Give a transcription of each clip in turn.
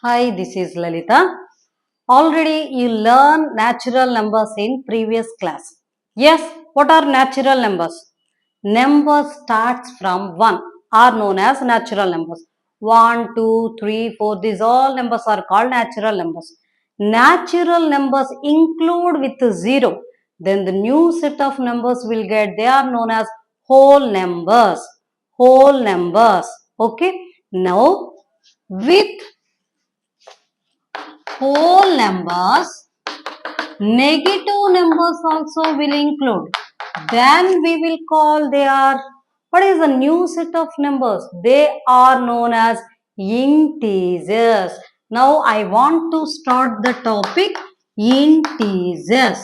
Hi, this is Lalita. Already you learned natural numbers in previous class. Yes, what are natural numbers? Numbers starts from 1 are known as natural numbers. 1, 2, 3, 4, these all numbers are called natural numbers. Natural numbers include with 0. Then the new set of numbers will get, they are known as whole numbers. Whole numbers. Okay. Now, with whole numbers, negative numbers also will include. Then we will call they are, what is the new set of numbers? They are known as integers. Now I want to start the topic integers.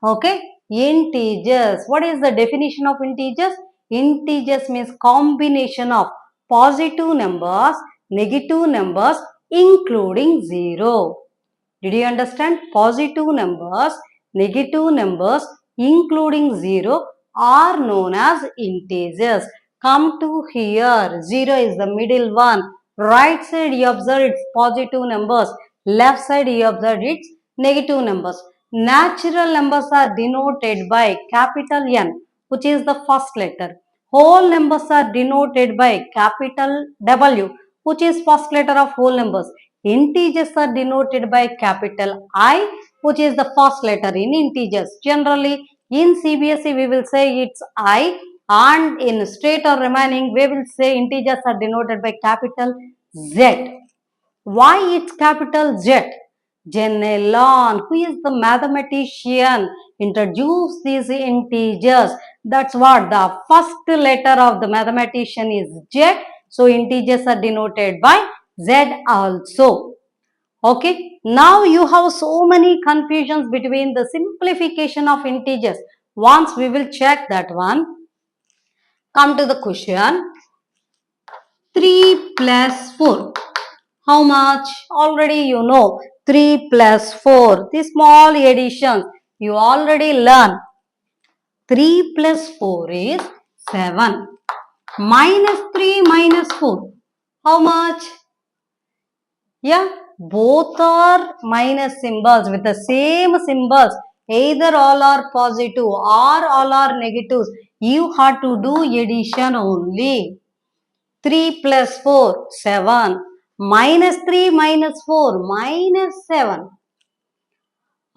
Okay, integers. What is the definition of integers? Integers means combination of positive numbers, negative numbers, including 0. Did you understand? Positive numbers, negative numbers, including 0 are known as integers. Come to here. 0 is the middle one. Right side you observe its positive numbers. Left side you observe its negative numbers. Natural numbers are denoted by capital N, which is the first letter. Whole numbers are denoted by capital W, which is first letter of whole numbers. Integers are denoted by capital I, which is the first letter in integers. Generally, in CBSE, we will say it's I, and in state or remaining, we will say integers are denoted by capital Z. Why it's capital Z? Jennelon, who is the mathematician, introduced these integers. That's what the first letter of the mathematician is Z. So integers are denoted by Z also. Okay. Now you have so many confusions between the simplification of integers. Once we will check that one. Come to the question. 3 plus 4. How much? Already you know. 3 plus 4. The small additions you already learn. 3 plus 4 is 7. Minus 3 minus 4. How much? Yeah, both are minus symbols with the same symbols. Either all are positive or all are negatives. You have to do addition only. 3 plus 4, 7. Minus 3 minus 4, minus 7.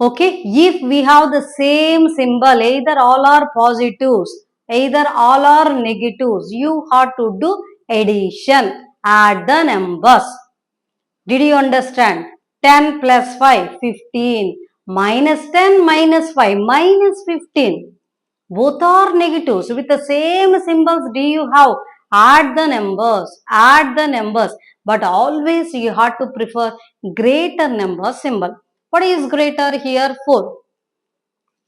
Okay, if we have the same symbol, either all are positives, either all are negatives, you have to do addition. Add the numbers. Did you understand? 10 plus 5, 15. Minus 10 minus 5, minus 15. Both are negatives. With the same symbols, do you have? Add the numbers. Add the numbers. But always you have to prefer greater number symbol. What is greater here? 4.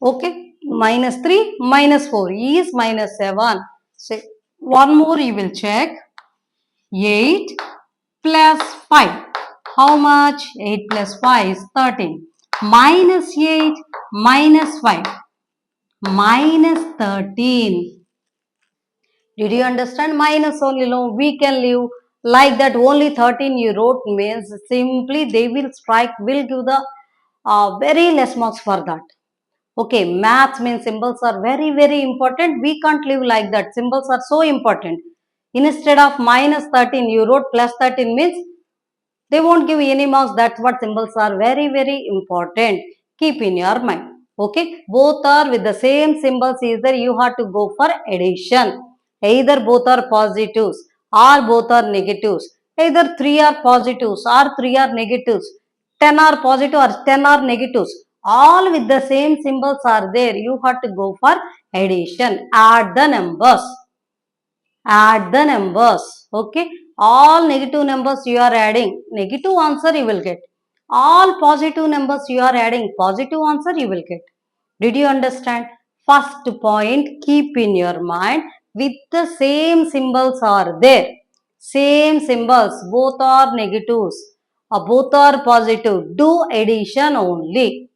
Okay. Minus 3, minus 4 is minus 7. So, one more you will check. 8 plus 5. How much? 8 plus 5 is 13. Minus 8 minus 5. Minus 13. Did you understand? Minus only, no, we can leave like that. Only 13 you wrote means simply they will strike, will give the very less marks for that. Okay, maths means symbols are very, very important. We can't live like that. Symbols are so important. Instead of minus 13, you wrote plus 13 means they won't give any marks. That's what symbols are very, very important. Keep in your mind. Okay, both are with the same symbols. Either you have to go for addition. Either both are positives or both are negatives. Either 3 are positives or 3 are negatives. 10 are positive or 10 are negatives. All with the same symbols are there. You have to go for addition. Add the numbers. Add the numbers. Okay, all negative numbers you are adding, negative answer you will get. All positive numbers you are adding, positive answer you will get. Did you understand? First point, keep in your mind, with the same symbols are there, same symbols, both are negatives or both are positive, do addition only.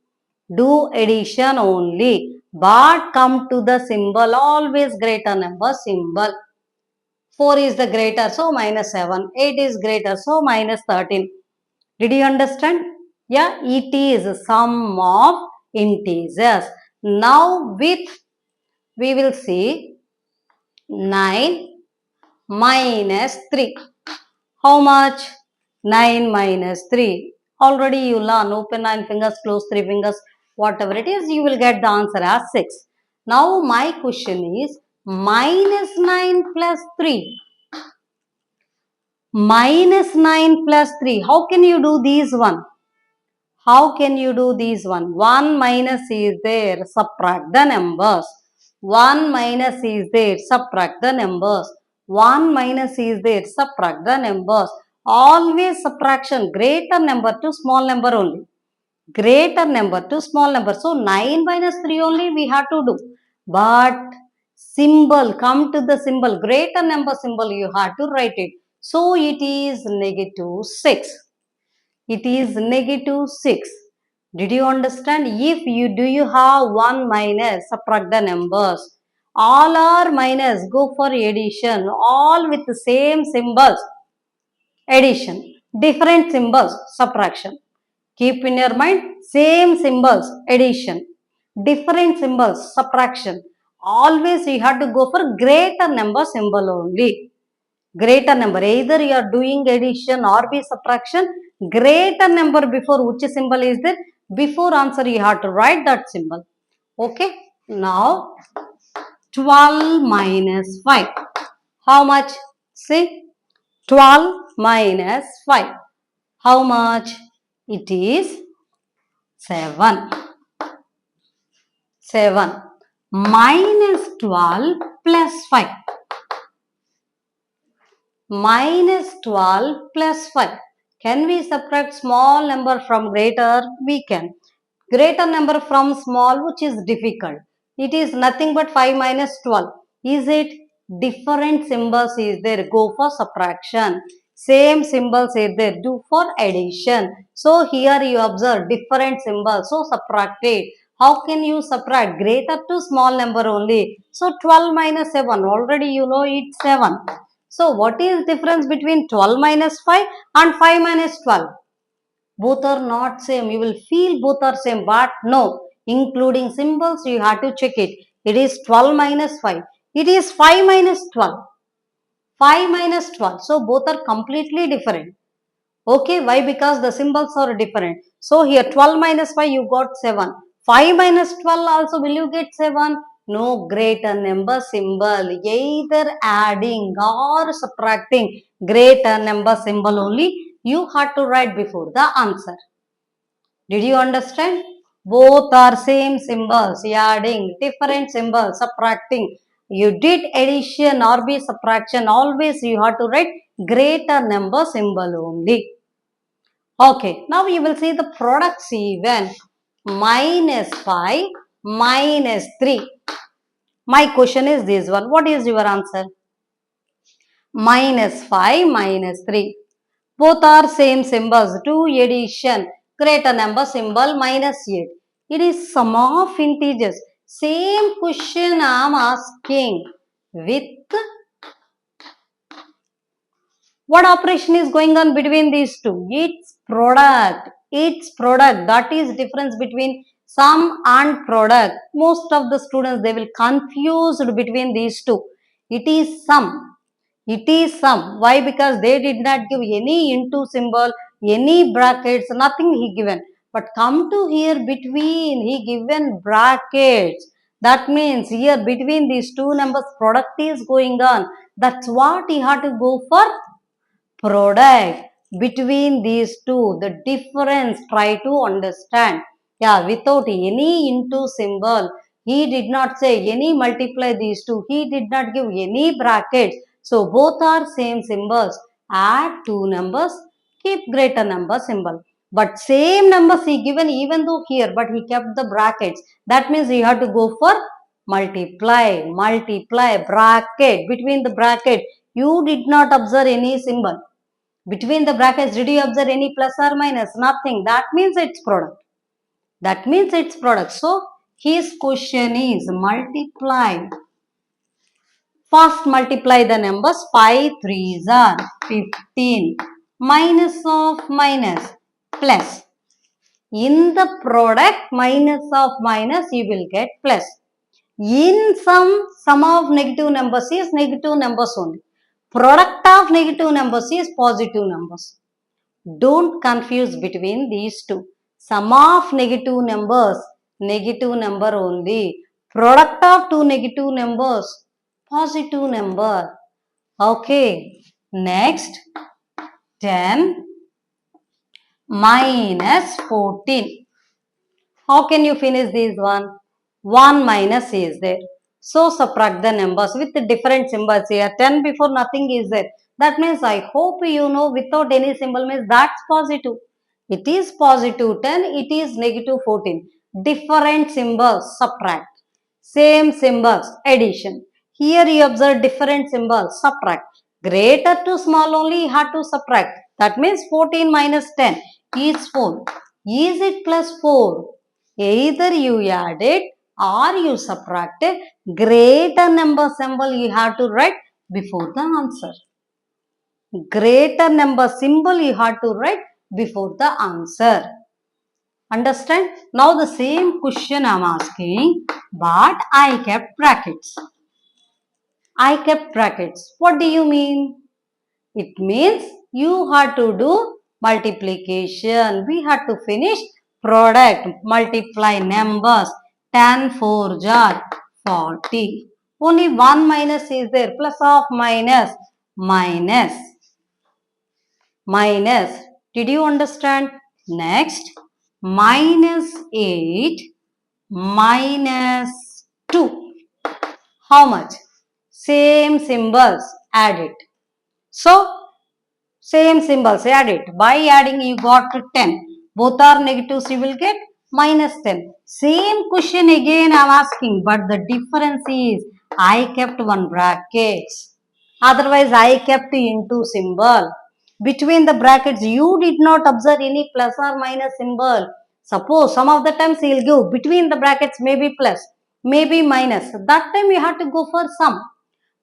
Do addition only, but come to the symbol, always greater number symbol. 4 is the greater, so minus 7. 8 is greater, so minus 13. Did you understand? Yeah, it is sum of integers. Now with we will see 9 minus 3. How much? 9 minus 3. Already you learn, open 9 fingers, close 3 fingers, whatever it is, you will get the answer as 6. Now my question is minus 9 plus 3. Minus 9 plus 3. How can you do these one? How can you do these one? 1 minus is there, subtract the numbers. 1 minus is there, subtract the numbers. 1 minus is there, subtract the numbers. Always subtraction, greater number to small number only. Greater number to small number. So 9 minus 3 only we have to do. But symbol, come to the symbol, greater number symbol you have to write it. So it is negative 6. It is negative 6. Did you understand? If you have 1 minus, subtract the numbers. All are minus, go for addition. All with the same symbols, addition. Different symbols, subtraction. Keep in your mind, same symbols, addition. Different symbols, subtraction. Always you have to go for greater number symbol only. Greater number, either you are doing addition or be subtraction, greater number before which symbol is there, before answer you have to write that symbol. Okay, now 12 minus 5, how much? See, 12 minus 5, how much? It is 7. 7 minus 12 plus 5. Minus 12 plus 5. Can we subtract small number from greater? We can. Greater number from small, which is difficult. It is nothing but 5 minus 12. Is it? Different symbols is there. Go for subtraction. Same symbols is there. Do for addition. So here you observe different symbols. So subtract it. How can you subtract? Greater to small number only. So 12 minus 7. Already you know it's 7. So what is difference between 12 minus 5 and 5 minus 12? Both are not same. You will feel both are same, but no. Including symbols, you have to check it. It is 12 minus 5. It is 5 minus 12. 5 minus 12. So both are completely different. Okay, why? Because the symbols are different. So here 12 minus 5 you got 7. 5 minus 12 also will you get 7? No, greater number symbol. Either adding or subtracting, greater number symbol only you have to write before the answer. Did you understand? Both are same symbols. Adding, different symbols, subtracting. You did addition or be subtraction. Always you have to write greater number symbol only. Okay, now you will see the products even. Minus 5 minus 3. My question is this one. What is your answer? Minus 5 minus 3. Both are same symbols. Do addition. Greater number symbol minus 8. It is sum of integers. Same question I am asking. With what operation is going on between these two? It's product. It's product. That is difference between sum and product. Most of the students, they will confused between these two. It is sum. It is sum. Why? Because they did not give any into symbol, any brackets, nothing he given. But come to here between, he given brackets. That means here between these two numbers, product is going on. That's what he had to go for product. Between these two, the difference try to understand. Yeah, without any into symbol, he did not say any multiply these two. He did not give any brackets. So both are same symbols. Add two numbers, keep greater number symbol. But same numbers he given even though here, but he kept the brackets. That means you have to go for multiply, multiply, bracket. Between the bracket, you did not observe any symbol. Between the brackets, did you observe any plus or minus? Nothing. That means it's product. That means it's product. So his question is multiply First multiply the numbers. 5 3s are 15. Minus of minus plus. In the product, minus of minus, you will get plus. In sum of negative numbers is negative numbers only. Product of negative numbers is positive numbers. Don't confuse between these two. Sum of negative numbers, negative number only. Product of two negative numbers, positive number. Okay. Next, 10 minus 14. How can you finish this one? 1 minus is there. So subtract the numbers with the different symbols here. 10 before nothing is there. That means I hope you know without any symbol means that's positive. It is positive 10, it is negative 14. Different symbols subtract. Same symbols addition. Here you observe different symbols subtract. Greater to small only you have to subtract. That means 14 minus 10 is 4. Is it plus 4? Either you add it or you subtract it. Greater number symbol you have to write before the answer. Greater number symbol you have to write before the answer. Understand? Now the same question I am asking, but I kept brackets. I kept brackets. What do you mean? It means you have to do multiplication. We have to finish product. Multiply numbers. 10 4 jar 40. Only one minus is there. Plus of minus. Minus. Minus. Did you understand? Next. Minus 8 minus 2. How much? Same symbols. Add it. So, same symbols, add it. By adding, you got 10. Both are negatives, you will get minus 10. Same question again I am asking, but the difference is I kept one brackets. Otherwise, I kept into symbol. Between the brackets, you did not observe any plus or minus symbol. Suppose some of the times he will give between the brackets maybe plus, maybe minus. That time you have to go for sum.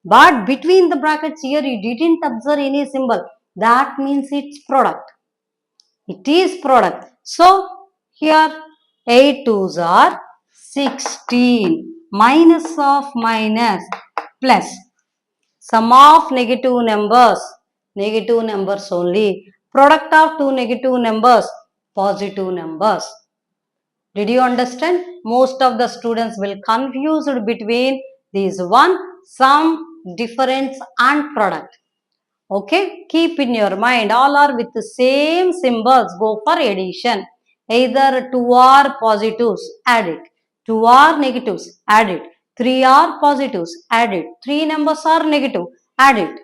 But between the brackets here you didn't observe any symbol. That means it's product. It is product. So here 8 2s are 16. Minus of minus plus. Sum of negative numbers. Negative numbers only. Product of two negative numbers. Positive numbers. Did you understand? Most of the students will confuse between these one, sum, difference and product. Okay, keep in your mind all are with the same symbols. Go for addition. Either 2 are positives, add it. 2 are negatives, add it. 3 are positives, add it. 3 numbers are negative, add it.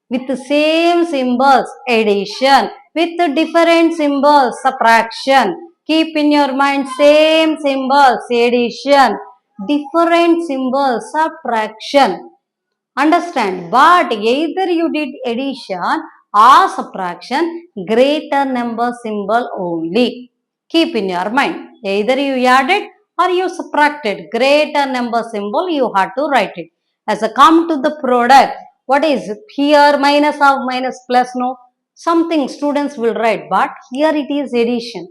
With the same symbols, addition. With the different symbols, subtraction. Keep in your mind same symbols, addition. Different symbols, subtraction. Understand? But either you did addition or subtraction, greater number symbol only. Keep in your mind. Either you added or you subtracted. Greater number symbol you have to write it. As a come to the product, what is here minus of minus plus no? Something students will write, but here it is addition.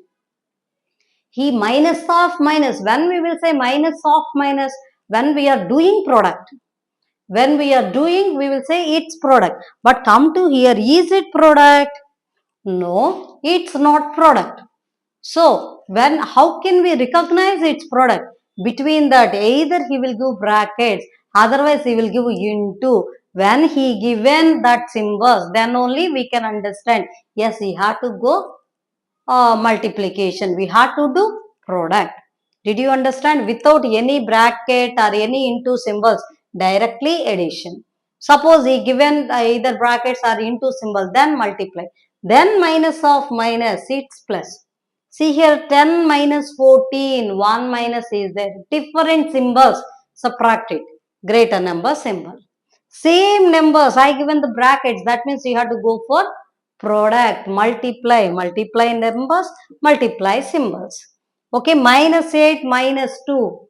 He minus of minus. When we will say minus of minus, when we are doing product. When we are doing, we will say it's product. But come to here, is it product? No, it's not product. So, how can we recognize its product? Between that, either he will give brackets, otherwise he will give into. When he given that symbols, then only we can understand. Yes, he had to go multiplication. We had to do product. Did you understand? Without any bracket or any into symbols, directly addition. Suppose he given either brackets or into symbol, then multiply. Then minus of minus, it's plus. See here 10 minus 14, 1 minus is there. Different symbols, subtract it. Greater number symbol. Same numbers, I given the brackets, that means you have to go for product, multiply numbers, multiply symbols. Okay, minus 8 minus 2.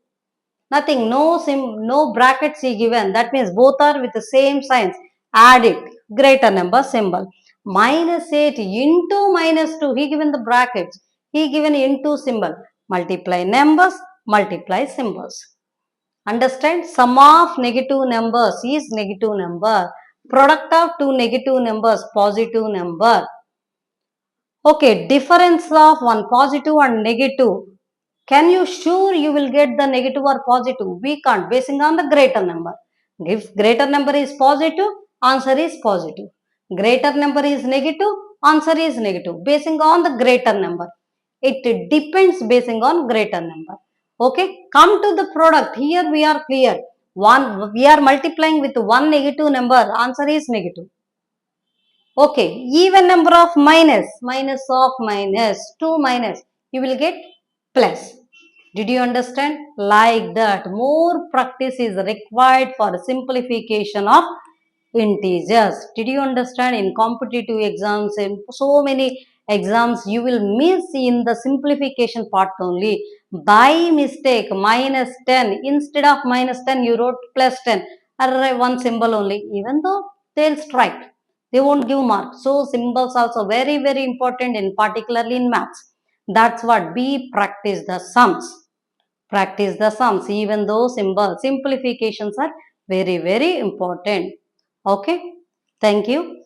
Nothing, no brackets he given. That means both are with the same signs. Add it, greater number symbol. Minus 8 into minus 2, he given the brackets. He given into symbol. Multiply numbers, multiply symbols. Understand? Sum of negative numbers is negative number. Product of two negative numbers, positive number. Okay, difference of one positive and negative. Can you sure you will get the negative or positive? We can't, basing on the greater number. If greater number is positive, answer is positive. Greater number is negative, answer is negative, basing on the greater number. It depends basing on greater number. Okay, come to the product. Here we are clear. One, we are multiplying with one negative number, answer is negative. Okay, even number of minus, minus of minus, 2 minus, you will get plus. Did you understand? Like that, more practice is required for simplification of integers. Did you understand? In competitive exams, in so many exams, you will miss in the simplification part only. By mistake, minus 10, instead of minus 10, you wrote plus 10, or one symbol only, even though they'll strike. They won't give marks. So symbols also very, very important in particularly in maths. That's what we practice the sums. Practice the sums, even though simplifications are very, very important. Okay. Thank you.